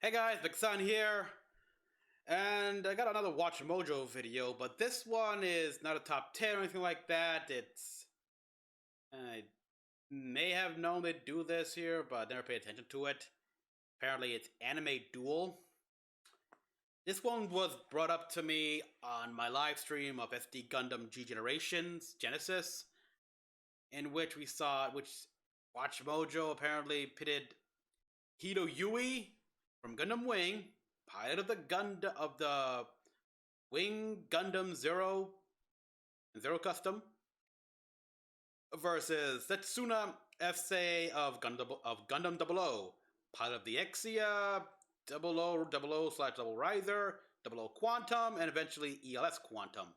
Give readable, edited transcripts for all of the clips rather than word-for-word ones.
Hey guys, Mecha-san here, and I got another WatchMojo video, but this one is not a top 10 or anything like that. I may have known they'd do this here, but never paid attention to it. Apparently it's Anime Duel. This one was brought up to me on my live stream of SD Gundam G Generations Genesis, in which WatchMojo apparently pitted Heero Yui from Gundam Wing, pilot of the Wing Gundam Zero and Zero Custom, versus Setsuna Seiei of Gundam 00, pilot of the Exia, 00/Double Riser, 00 Quantum, and eventually ELS Quantum.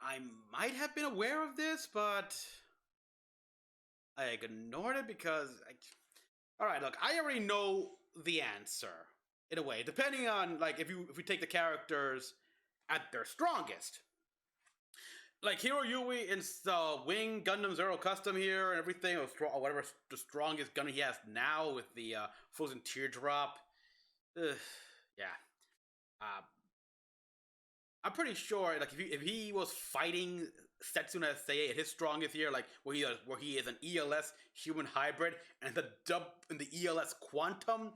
I might have been aware of this, but I ignored it because alright, look, I already know the answer. In a way. Depending on if we take the characters at their strongest. Like Heero Yui in the Wing Gundam Zero Custom here and everything, or whatever the strongest gun he has now with the frozen teardrop. Yeah. I'm pretty sure, if he was fighting Setsuna Seiei at his strongest here, where he is an ELS human hybrid and the ELS Quantum,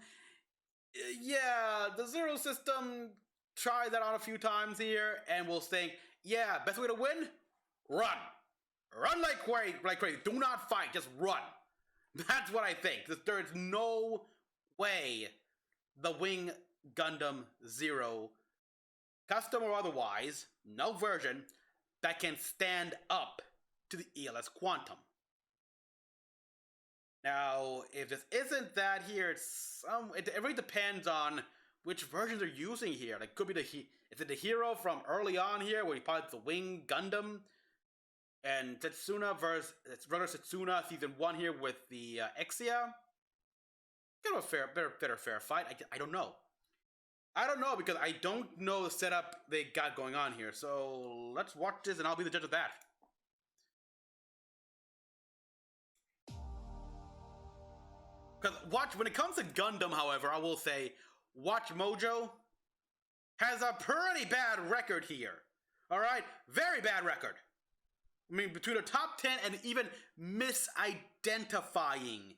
yeah, the Zero system tried that on a few times here and will think, yeah, best way to win, run like crazy. Do not fight, just run. That's what I think. There's no way the Wing Gundam Zero, custom or otherwise, no version that can stand up to the ELS Quantum. Now, if this isn't that here, it really depends on which versions they're using here. Could be is it the Heero from early on here, where he pilots the Wing Gundam, and Setsuna versus Setsuna Season 1 here with the Exia? Kind of a better fair fight. I don't know. I don't know, because I don't know the setup they got going on here. So let's watch this and I'll be the judge of that. Because when it comes to Gundam, however, I will say WatchMojo has a pretty bad record here. Alright? Very bad record. I mean, between the top 10 and even misidentifying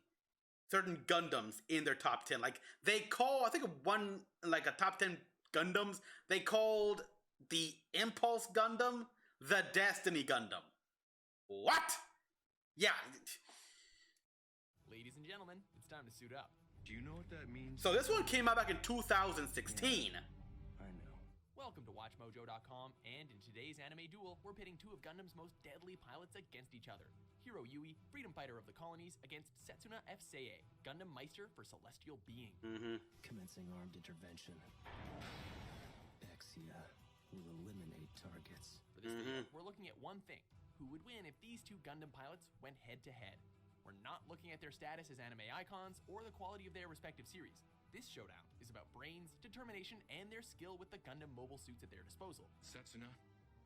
certain Gundams in their top 10. They call, I think a top 10 Gundams, they called the Impulse Gundam the Destiny Gundam. What? Yeah. Ladies and gentlemen, it's time to suit up. Do you know what that means? So this one came out back in 2016. Yeah, I know. Welcome to WatchMojo.com, and in today's anime duel, we're pitting two of Gundam's most deadly pilots against each other. Heero Yui, freedom fighter of the colonies, against Setsuna Seiei, Gundam Meister for celestial being. Commencing armed intervention. Exia will eliminate targets. For this video, we're looking at one thing. Who would win if these two Gundam pilots went head-to-head? We're not looking at their status as anime icons or the quality of their respective series. This showdown is about brains, determination, and their skill with the Gundam mobile suits at their disposal. Setsuna,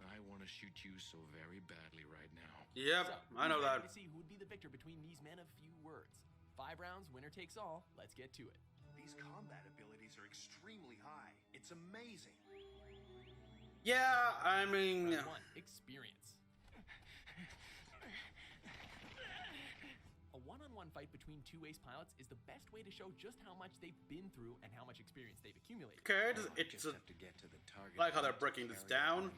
I want to shoot you so very badly right now. Yep, So, I know that. To see who would be the victor between these men of few words. 5 rounds, winner takes all. Let's get to it. These combat abilities are extremely high. It's amazing. Yeah, I mean... Round 1, experience. A one-on-one fight between two ace pilots is the best way to show just how much they've been through and how much experience they've accumulated. Okay, Just have to get to the target. like how they're breaking this down.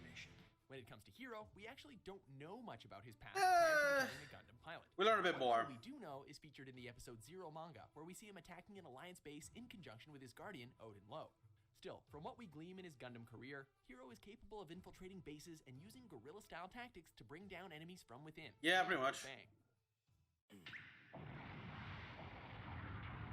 When it comes to Heero, we actually don't know much about his past prior to becoming a Gundam pilot. We learn a bit more. What we do know is featured in the episode 0 manga, where we see him attacking an Alliance base in conjunction with his guardian, Odin Lowe. Still, from what we glean in his Gundam career, Heero is capable of infiltrating bases and using guerrilla-style tactics to bring down enemies from within. Yeah, pretty much. Bang.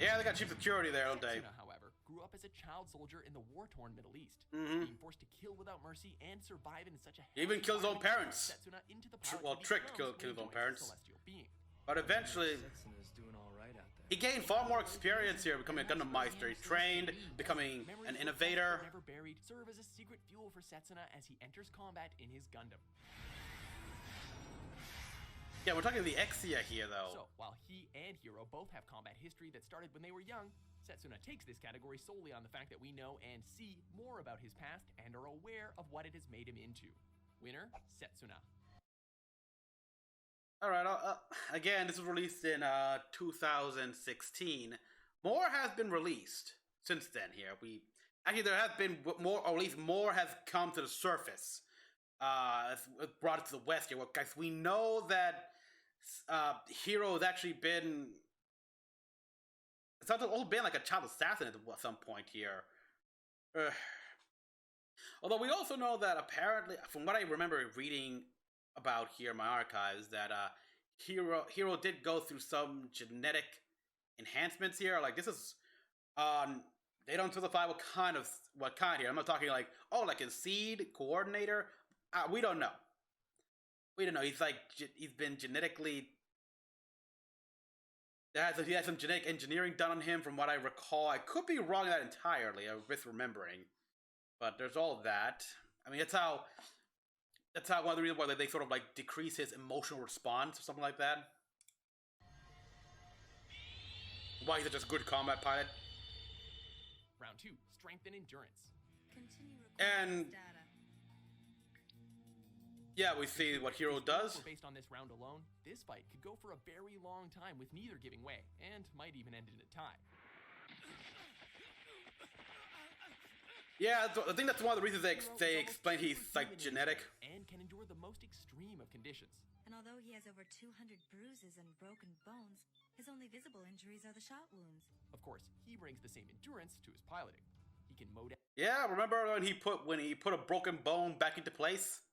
Yeah, they got cheap security there, don't they? Setsuna, however, grew up as a child soldier in the war-torn Middle East, Mhm. being forced to kill without mercy and survive in such a He even kills his own parents. Setsuna into the Trick killed his own parents. celestial being. But eventually, Setsuna's doing all right out there. he gained far more experience here, becoming a Gundam Meister. He trained, becoming an innovator. Never buried, serve as a secret fuel for Setsuna as he enters combat in his Gundam. Yeah, we're talking the Exia here, though. So, while he and Heero both have combat history that started when they were young, Setsuna takes this category solely on the fact that we know and see more about his past and are aware of what it has made him into. Winner, Setsuna. Alright, again, this was released in 2016. More has been released since then here. Actually, there has been more, or at least more has come to the surface. It's brought it to the West here. Well, guys, we know that Heero has actually been... It's also been like a child assassin at some point here. Although we also know that apparently, from what I remember reading about here in my archives, that Heero did go through some genetic enhancements here. Like, this is they don't specify what kind here. I'm not talking like, oh, like a seed coordinator. We don't know. We don't know. He's been genetically. He has some genetic engineering done on him, from what I recall. I could be wrong on that entirely. I'm misremembering, but there's all of that. I mean, that's how one of the reasons why they sort of like decrease his emotional response or something like that. Why he's such a good combat pilot. Round 2, strength and endurance. And yeah, we see what Heero does. Based on this round alone, this fight could go for a very long time with neither giving way, and might even end in a tie. Yeah, I think that's one of the reasons they explain he's like genetic. And can endure the most extreme of conditions. And although he has over 200 bruises and broken bones, his only visible injuries are the shot wounds. Of course, he brings the same endurance to his piloting. He can mow down. Yeah, remember when he put a broken bone back into place?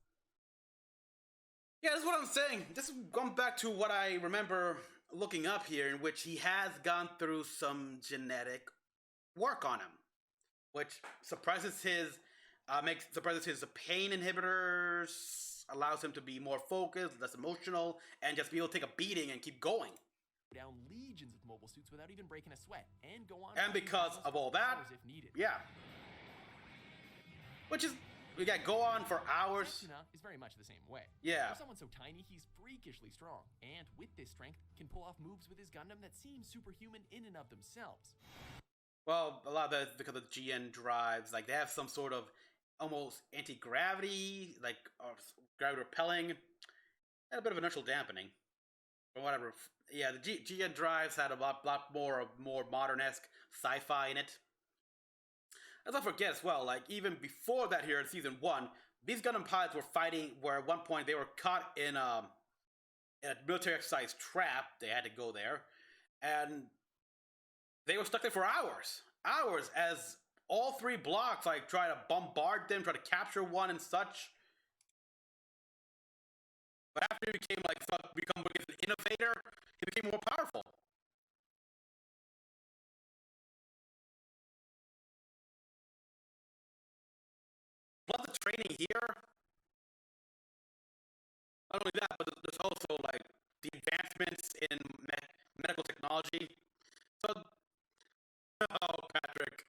Yeah, that's what I'm saying. This is going back to what I remember looking up here, in which he has gone through some genetic work on him, which suppresses his pain inhibitors, allows him to be more focused, less emotional, and just be able to take a beating and keep going. Down legions of mobile suits without even breaking a sweat, and go on. And because of all that, if needed. Yeah, which is. We got go on for hours. Setsuna is very much the same way. Yeah. For someone so tiny, he's freakishly strong, and with this strength, can pull off moves with his Gundam that seem superhuman in and of themselves. Well, a lot of that is because of the GN drives. Like, they have some sort of almost anti-gravity, like gravity repelling, and a bit of inertial dampening, or whatever. Yeah, the GN drives had a lot more modern-esque sci-fi in it. Let's not forget as well, like, even before that here in Season 1, these Gundam pilots were fighting, where at one point they were caught in a military exercise trap. They had to go there. And they were stuck there for hours. Hours, as all three blocks, like, try to bombard them, try to capture one and such. But after he became, like, become an innovator, he became more powerful. Plus the training here. Not only that, but there's also like the advancements in medical technology. So, oh, Patrick.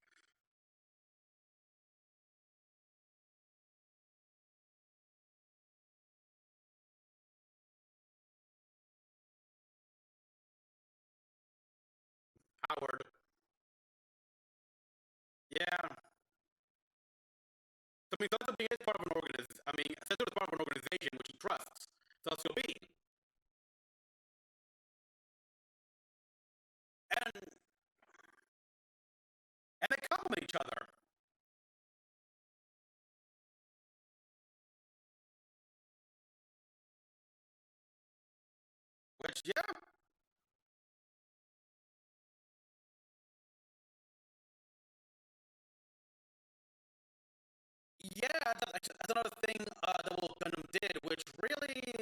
Howard. Yeah. I mean, Setsuna being part of an organization. I mean, Setsuna is part of an organization which he trusts. So he'll be. And they complement each other. Which, yeah. Yeah, that's another thing that Gundam did, which really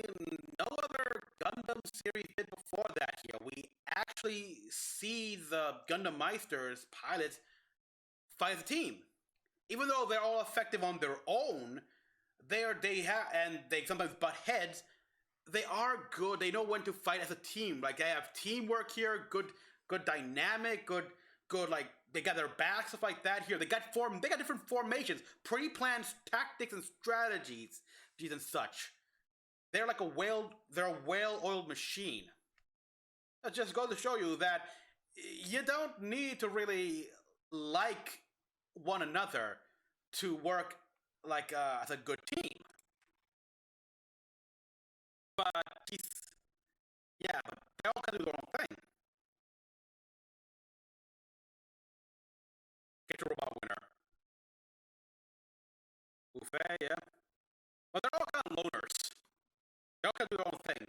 no other Gundam series did before that here. We actually see the Gundam Meisters pilots fight as a team. Even though they're all effective on their own, they sometimes butt heads. They are good. They know when to fight as a team. Like, they have teamwork here, good dynamic, good like, they got their back, stuff like that here. They got different formations, pre-planned tactics and strategies and such. they're like a whale. They're a well-oiled machine. That just goes to show you that you don't need to really like one another to work like as a good team. But he's yeah, but they all kind of do their own thing. Get your robot winner. Buffet, yeah. But they're all kind of loners. They all kind of do their own thing.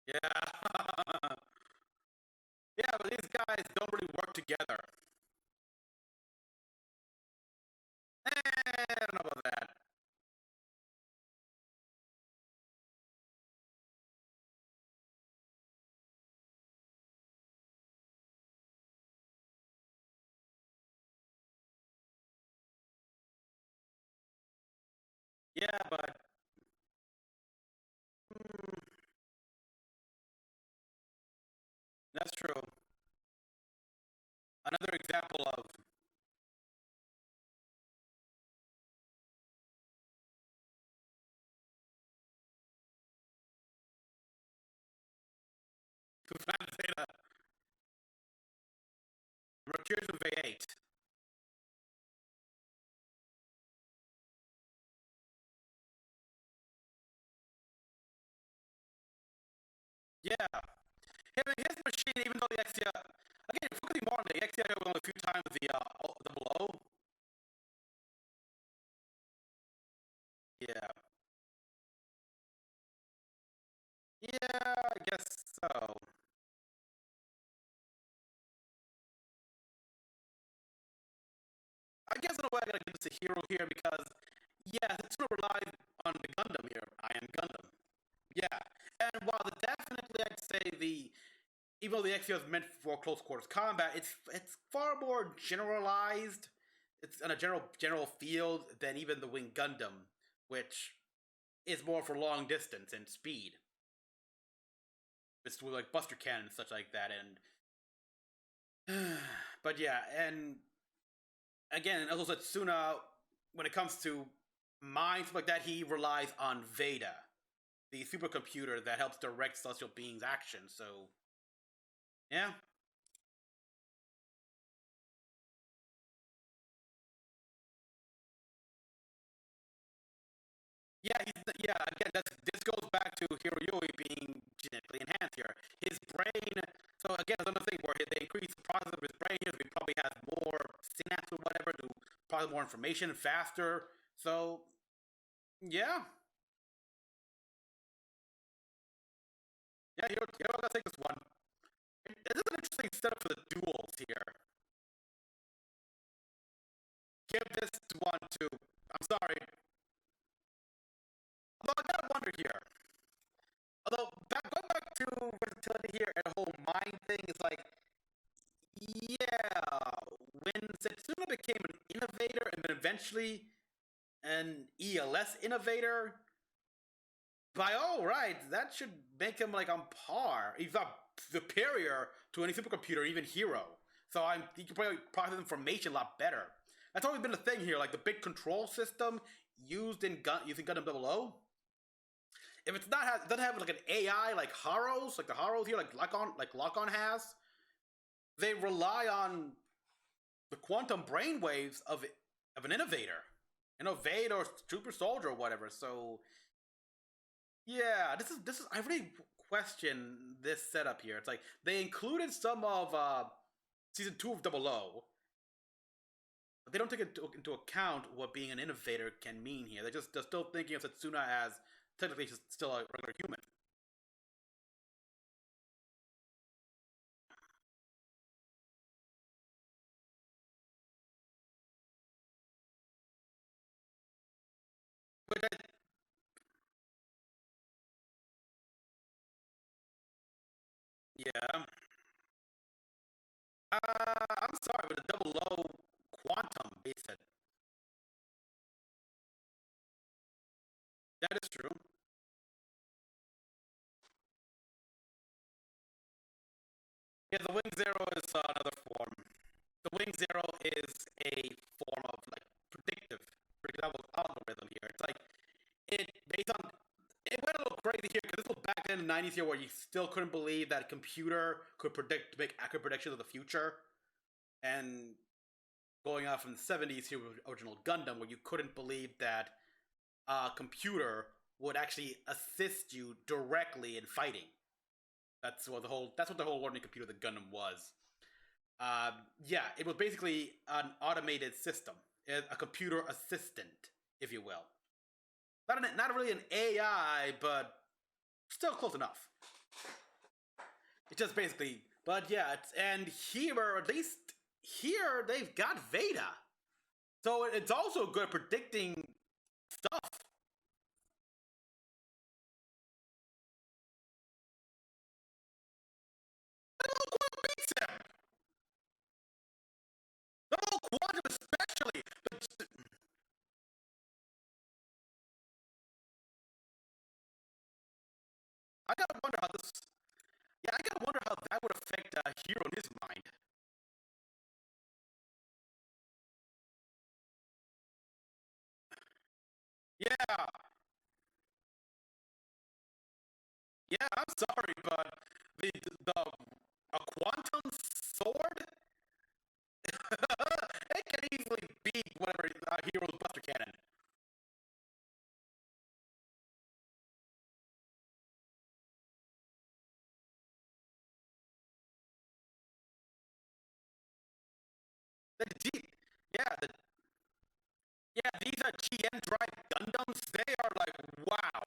Yeah. Yeah, but these guys don't really work together. I don't know about that. Yeah, but mm, that's true. Another example of Cheers with V8. Yeah. His machine, even though the Exia, again, focusing more on the Exia only a few times the double O. Yeah. Yeah, I guess so. I guess in a way I gotta give this a Hero here because, yeah, Setsuna relies on the Gundam here, Iron Gundam. Yeah. And while definitely I'd say even though the Exia is meant for close quarters combat, it's far more generalized. It's in a general field than even the Wing Gundam, which is more for long distance and speed. It's with like Buster Cannon and such like that, and but yeah, and again, also Setsuna, when it comes to mind stuff like that, he relies on Veda, the supercomputer that helps direct celestial beings' actions. So yeah, yeah. Again, this goes back to Hiroyui being genetically enhanced here. His brain. So again, another thing where they increase the process of his brain here, so he probably has more synapses or whatever to process more information faster. So yeah, yeah. Hiro gotta take this one. This is an interesting setup for the duels here. Give this one to. I'm sorry. Although I gotta wonder here. Going back to versatility here and the whole mind thing is like, yeah, when Setsuna became an innovator and then eventually an ELS innovator, by all rights, that should make him like on par. He's not superior to any supercomputer, even Heero. So he can probably process information a lot better. That's always been the thing here, like the big control system used in using Gundam 00. If it's not doesn't have like an AI like Haros, like the Haros here, like Lock-on has, they rely on the quantum brainwaves of an innovator, Vade or Super Soldier or whatever. So yeah, this is I really question this setup here. It's like they included some of season 2 of Double O, but they don't take into account what being an innovator can mean here. They're still thinking of Setsuna as technically just still a regular human. But yeah, I'm sorry, but the Double O quantum base set. That is true. Yeah, the Wing Zero is another form. The Wing Zero is a form of like predictable algorithm here. It's like it based on it went a little crazy here because this was back in the '90s here where you still couldn't believe that a computer could make accurate predictions of the future, and going off from the '70s here with original Gundam where you couldn't believe that a computer would actually assist you directly in fighting. That's what the whole learning computer the Gundam was. Yeah, it was basically an automated system, a computer assistant, if you will. Not really an AI, but still close enough. It's just basically, but yeah, and here at least here they've got Veda, so it's also good at predicting stuff. Beats him. The whole quantum, especially. But I gotta wonder how this. Yeah, I gotta wonder how that would affect Heero in his mind. Yeah, yeah. I'm sorry, but the a quantum sword it can easily beat whatever Hero's Buster Cannon. The G, yeah, these are GN Drive Gundams. They are like wow.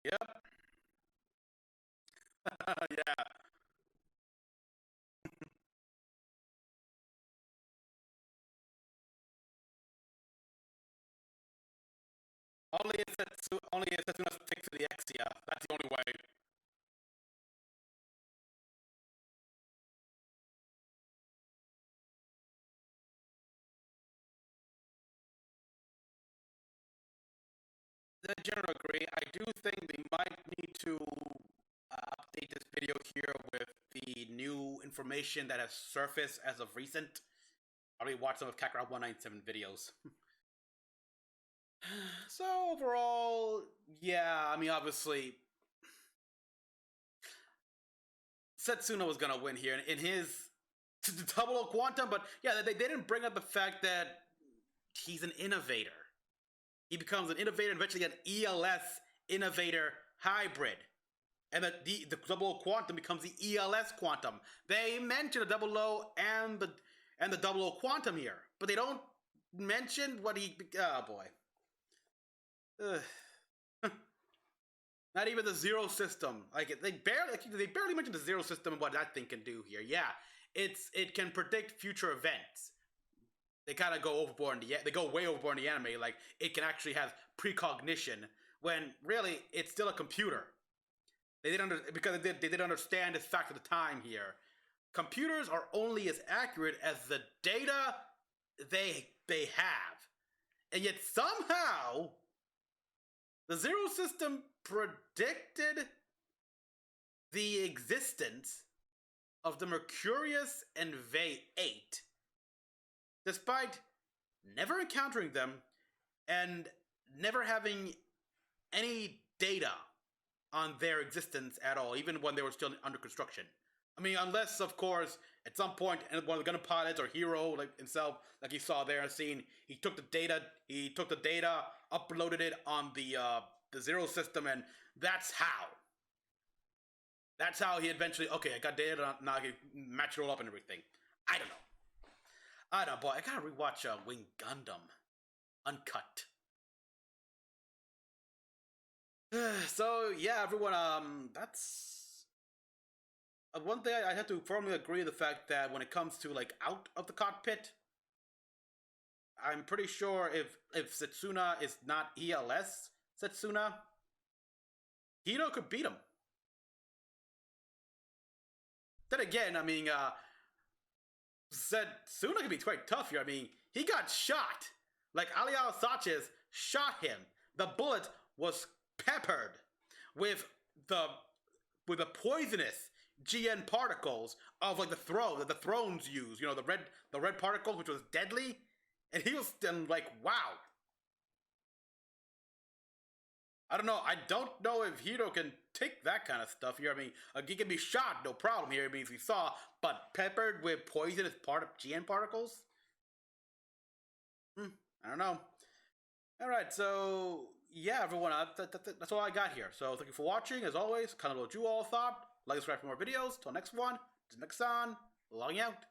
Yep. Yeah. Only if Setsuna sticks to the Exia. That's the only way. I generally agree. I do think they might need to update this video here with the new information that has surfaced as of recent. I already watched some of Kakarot 197 videos. So overall, yeah, I mean obviously Setsuna was gonna win here in his double O quantum, but yeah, they didn't bring up the fact that he's an innovator. He becomes an innovator and eventually an ELS innovator hybrid. And the double O quantum becomes the ELS quantum. They mention the double O and the double O quantum here, but they don't mention what he. Oh boy. Not even the zero system. Like they barely mention the zero system and what that thing can do here. Yeah, it can predict future events. They kind of go overboard in they go way overboard in the anime. Like it can actually have precognition when really it's still a computer. They didn't because they didn't understand this fact at the time here. Computers are only as accurate as the data they have, and yet somehow the zero system predicted the existence of the Mercurius and Vey 8, despite never encountering them and never having any data on their existence at all, even when they were still under construction. I mean, unless, of course, at some point, one of the Gundam pilots or Heero, like himself, like you saw there in the scene, he took the data, uploaded it on the Zero system, and that's how. That's how he eventually, okay, I got data, now I can match it all up and everything. I don't know. I don't know, boy, I gotta rewatch Wing Gundam Uncut. So yeah, everyone. That's one thing I have to firmly agree the fact that when it comes to like out of the cockpit, I'm pretty sure if Setsuna is not ELS Setsuna, Heero could beat him. then again, I mean, Setsuna can be quite tough here. I mean, he got shot. Like, Aliao Sanchez shot him. The bullet was peppered with the poisonous GN particles of like the throne that the thrones use. You know, the red particles, which was deadly. And he was still like, wow. I don't know. I don't know if Heero can take that kind of stuff here. I mean, he can be shot, no problem here. I mean, as we saw, but peppered with poisonous GN particles? I don't know. Alright, so yeah, everyone, that's all I got here. So thank you for watching. As always, kind of what you all thought. Like and subscribe for more videos. Till next one, this is Mecha-san, logging out.